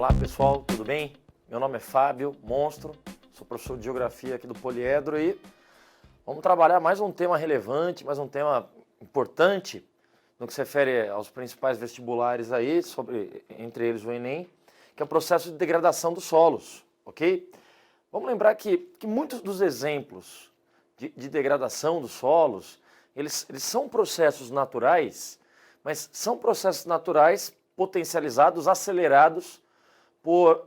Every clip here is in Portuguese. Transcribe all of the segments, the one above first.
Olá pessoal, tudo bem? Meu nome é Fábio Monstro, sou professor de Geografia aqui do Poliedro e vamos trabalhar mais um tema relevante, mais um tema importante no que se refere aos principais vestibulares aí, entre eles o Enem, que é o processo de degradação dos solos, ok? Vamos lembrar que muitos dos exemplos de degradação dos solos, eles são processos naturais, mas são processos naturais potencializados, acelerados por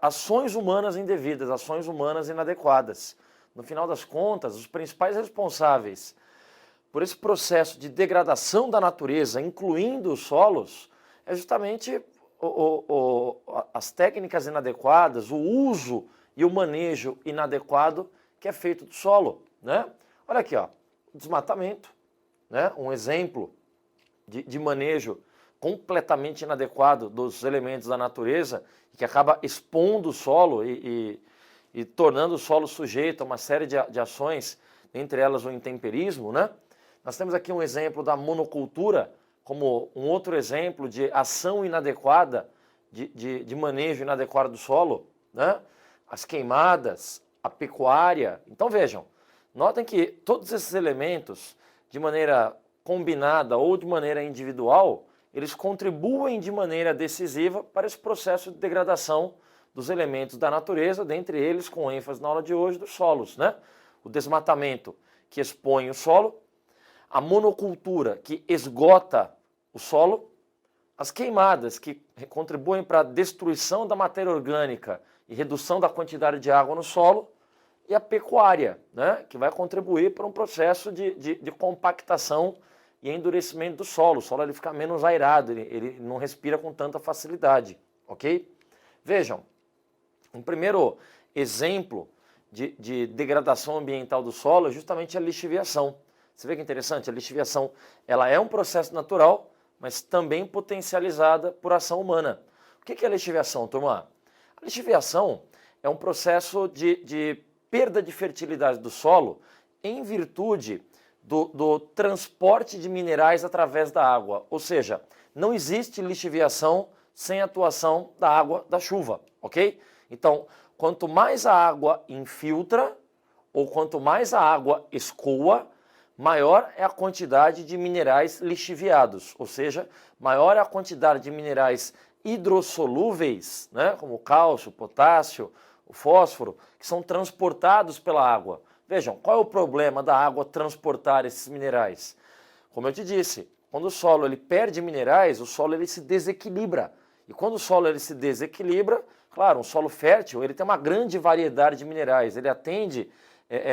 ações humanas indevidas, ações humanas inadequadas. No final das contas, os principais responsáveis por esse processo de degradação da natureza, incluindo os solos, é justamente as técnicas inadequadas, o uso e o manejo inadequado que é feito do solo, né? Olha aqui, ó, o desmatamento, né? Um exemplo de manejo completamente inadequado dos elementos da natureza, que acaba expondo o solo e tornando o solo sujeito a uma série de ações, entre elas o intemperismo, né? Nós temos aqui um exemplo da monocultura, como um outro exemplo de ação inadequada, de manejo inadequado do solo, né? As queimadas, a pecuária. Então vejam, notem que todos esses elementos, de maneira combinada ou de maneira individual, eles contribuem de maneira decisiva para esse processo de degradação dos elementos da natureza, dentre eles, com ênfase na aula de hoje, dos solos, né? O desmatamento, que expõe o solo, a monocultura, que esgota o solo, as queimadas, que contribuem para a destruição da matéria orgânica e redução da quantidade de água no solo, e a pecuária, né? Que vai contribuir para um processo de compactação e endurecimento do solo. O solo ele fica menos aerado, ele não respira com tanta facilidade, ok? Vejam, um primeiro exemplo de degradação ambiental do solo é justamente a lixiviação. Você vê que interessante? A lixiviação ela é um processo natural, mas também potencializada por ação humana. O que é a lixiviação, turma? A lixiviação é um processo de perda de fertilidade do solo em virtude do transporte de minerais através da água. Ou seja, não existe lixiviação sem atuação da água da chuva, ok? Então, quanto mais a água infiltra, ou quanto mais a água escoa, maior é a quantidade de minerais lixiviados, ou seja, maior é a quantidade de minerais hidrossolúveis, né, como o cálcio, o potássio, o fósforo, que são transportados pela água. Vejam, qual é o problema da água transportar esses minerais? Como eu te disse, quando o solo ele perde minerais, o solo ele se desequilibra. E quando o solo ele se desequilibra, claro, um solo fértil ele tem uma grande variedade de minerais, ele atende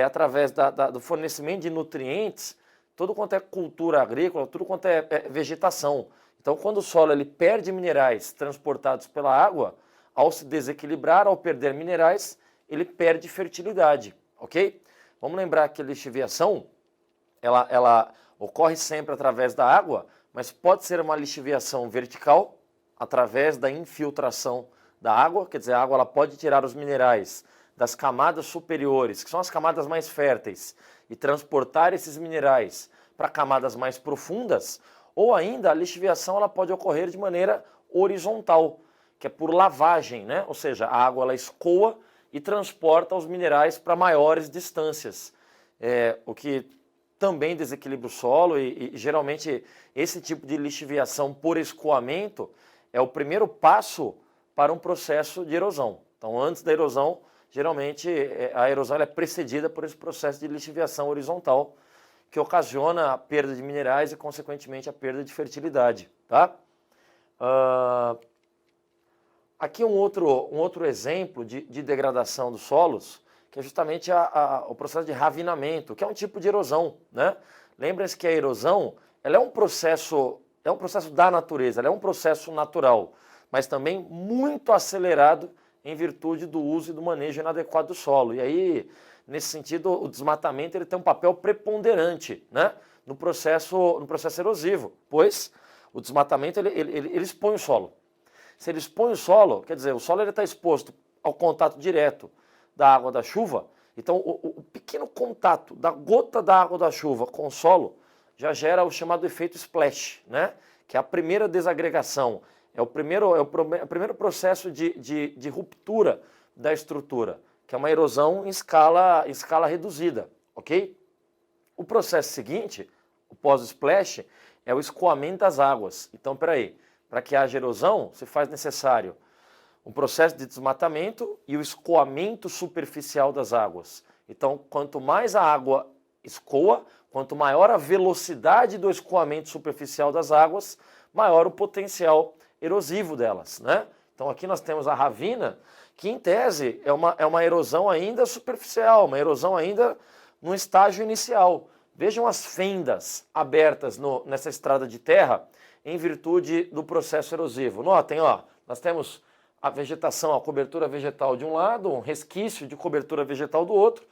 através do fornecimento de nutrientes, tudo quanto é cultura agrícola, tudo quanto é vegetação. Então, quando o solo ele perde minerais transportados pela água, ao se desequilibrar, ao perder minerais, ele perde fertilidade, ok? Vamos lembrar que a lixiviação, ela ocorre sempre através da água, mas pode ser uma lixiviação vertical, através da infiltração da água, quer dizer, a água ela pode tirar os minerais das camadas superiores, que são as camadas mais férteis, e transportar esses minerais para camadas mais profundas, ou ainda a lixiviação ela pode ocorrer de maneira horizontal, que é por lavagem, né? Ou seja, a água ela escoa e transporta os minerais para maiores distâncias, o que também desequilibra o solo e geralmente esse tipo de lixiviação por escoamento é o primeiro passo para um processo de erosão. Então, antes da erosão, geralmente a erosão é precedida por esse processo de lixiviação horizontal, que ocasiona a perda de minerais e, consequentemente, a perda de fertilidade, tá? Aqui um outro exemplo de degradação dos solos, que é justamente o processo de ravinamento, que é um tipo de erosão, né? Lembrem-se que a erosão ela é um processo da natureza, ela é um processo natural, mas também muito acelerado em virtude do uso e do manejo inadequado do solo. E aí, nesse sentido, o desmatamento ele tem um papel preponderante, né, no processo erosivo, pois o desmatamento ele expõe o solo. Se ele expõe o solo, quer dizer, o solo está exposto ao contato direto da água da chuva, então o pequeno contato da gota da água da chuva com o solo já gera o chamado efeito splash, né, que é a primeira desagregação, é o primeiro processo de ruptura da estrutura, que é uma erosão em escala reduzida, ok? O processo seguinte, o pós-splash, é o escoamento das águas. Então, peraí, para que haja erosão, se faz necessário um processo de desmatamento e o escoamento superficial das águas. Então, quanto mais a água escoa, quanto maior a velocidade do escoamento superficial das águas, maior o potencial erosivo delas, né? Então aqui nós temos a ravina, que em tese é uma erosão ainda superficial, uma erosão ainda no estágio inicial. Vejam as fendas abertas nessa estrada de terra em virtude do processo erosivo. Notem, ó, nós temos a vegetação, a cobertura vegetal de um lado, um resquício de cobertura vegetal do outro,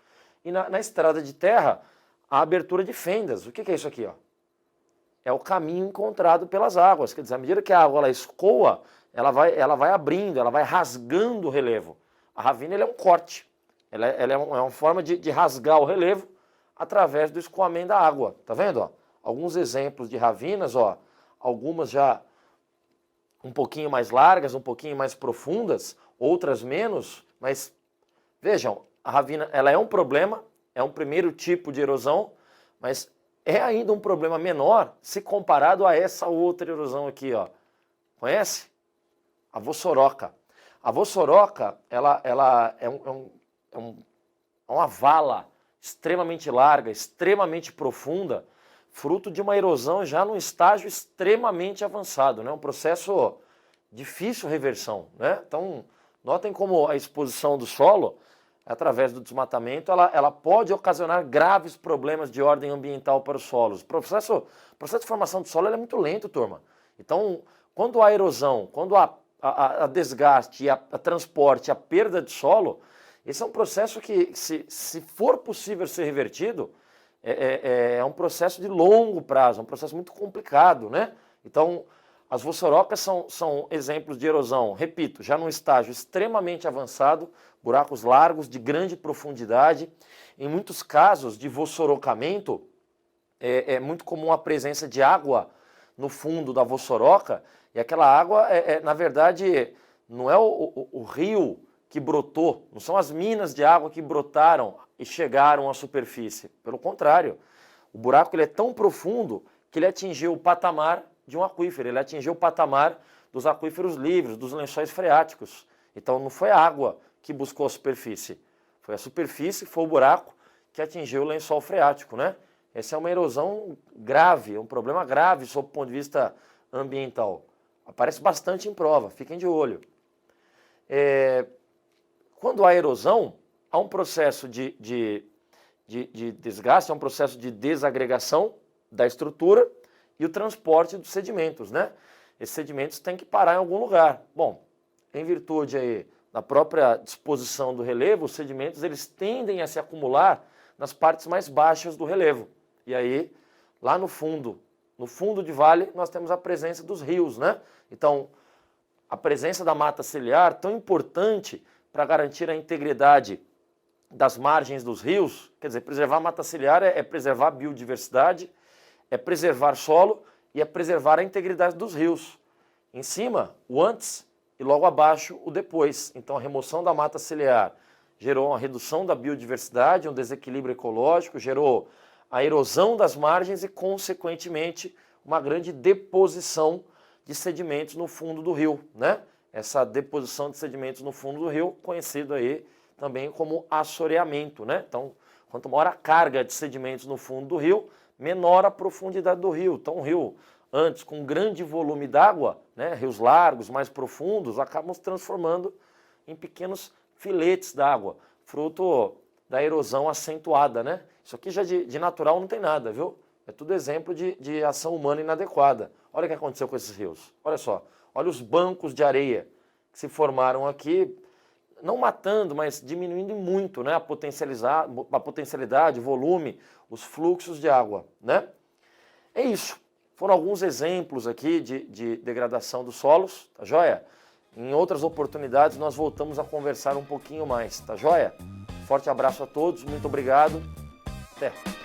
e na estrada de terra, a abertura de fendas. O que é isso aqui, ó? É o caminho encontrado pelas águas. Quer dizer, à medida que a água ela escoa, ela vai abrindo, ela vai rasgando o relevo. A ravina ela é um corte. Ela é uma forma de rasgar o relevo através do escoamento da água. Tá vendo? Ó? Alguns exemplos de ravinas, ó, algumas já um pouquinho mais largas, um pouquinho mais profundas, outras menos, mas vejam, a ravina ela é um problema, é um primeiro tipo de erosão, mas é ainda um problema menor se comparado a essa outra erosão aqui, ó. Conhece? A vossoroca. A vossoroca, ela é uma vala extremamente larga, extremamente profunda, fruto de uma erosão já num estágio extremamente avançado, né? Um processo difícil reversão, né? Então, notem como a exposição do solo, através do desmatamento, ela pode ocasionar graves problemas de ordem ambiental para os solos. O processo de formação do solo é muito lento, turma. Então, quando há erosão, quando há desgaste, a transporte, a perda de solo, esse é um processo que, se for possível ser revertido, é um processo de longo prazo, é um processo muito complicado, né? Então, as vossorocas são exemplos de erosão, repito, já num estágio extremamente avançado, buracos largos, de grande profundidade. Em muitos casos de vossorocamento, é muito comum a presença de água no fundo da vossoroca, e aquela água, na verdade, não é o rio que brotou, não são as minas de água que brotaram e chegaram à superfície. Pelo contrário, o buraco ele é tão profundo que ele atingiu o patamar de um aquífero, ele atingiu o patamar dos aquíferos livres, dos lençóis freáticos. Então não foi a água que buscou a superfície, foi a superfície, foi o buraco que atingiu o lençol freático, né? Essa é uma erosão grave, um problema grave sob o ponto de vista ambiental. Aparece bastante em prova, fiquem de olho. Quando há erosão, há um processo de desgaste, há um processo de desagregação da estrutura e o transporte dos sedimentos, né? Esses sedimentos têm que parar em algum lugar. Bom, em virtude aí da própria disposição do relevo, os sedimentos eles tendem a se acumular nas partes mais baixas do relevo. E aí, lá no fundo de vale, nós temos a presença dos rios, né? Então, a presença da mata ciliar, tão importante para garantir a integridade das margens dos rios, quer dizer, preservar a mata ciliar é preservar a biodiversidade, é preservar solo e é preservar a integridade dos rios. Em cima, o antes e logo abaixo, o depois. Então, a remoção da mata ciliar gerou uma redução da biodiversidade, um desequilíbrio ecológico, gerou a erosão das margens e, consequentemente, uma grande deposição de sedimentos no fundo do rio, né? Essa deposição de sedimentos no fundo do rio, conhecido aí também como assoreamento, né? Então, quanto maior a carga de sedimentos no fundo do rio, menor a profundidade do rio. Então, um rio antes com grande volume d'água, né, rios largos, mais profundos, acabam se transformando em pequenos filetes d'água, fruto da erosão acentuada, né? Isso aqui já de natural não tem nada, viu? É tudo exemplo de ação humana inadequada. Olha o que aconteceu com esses rios. Olha só, olha os bancos de areia que se formaram aqui, não matando, mas diminuindo muito, né, a potencialidade, o volume, os fluxos de água, né? É isso. Foram alguns exemplos aqui de degradação dos solos, tá joia? Em outras oportunidades nós voltamos a conversar um pouquinho mais, tá joia? Forte abraço a todos, muito obrigado, até!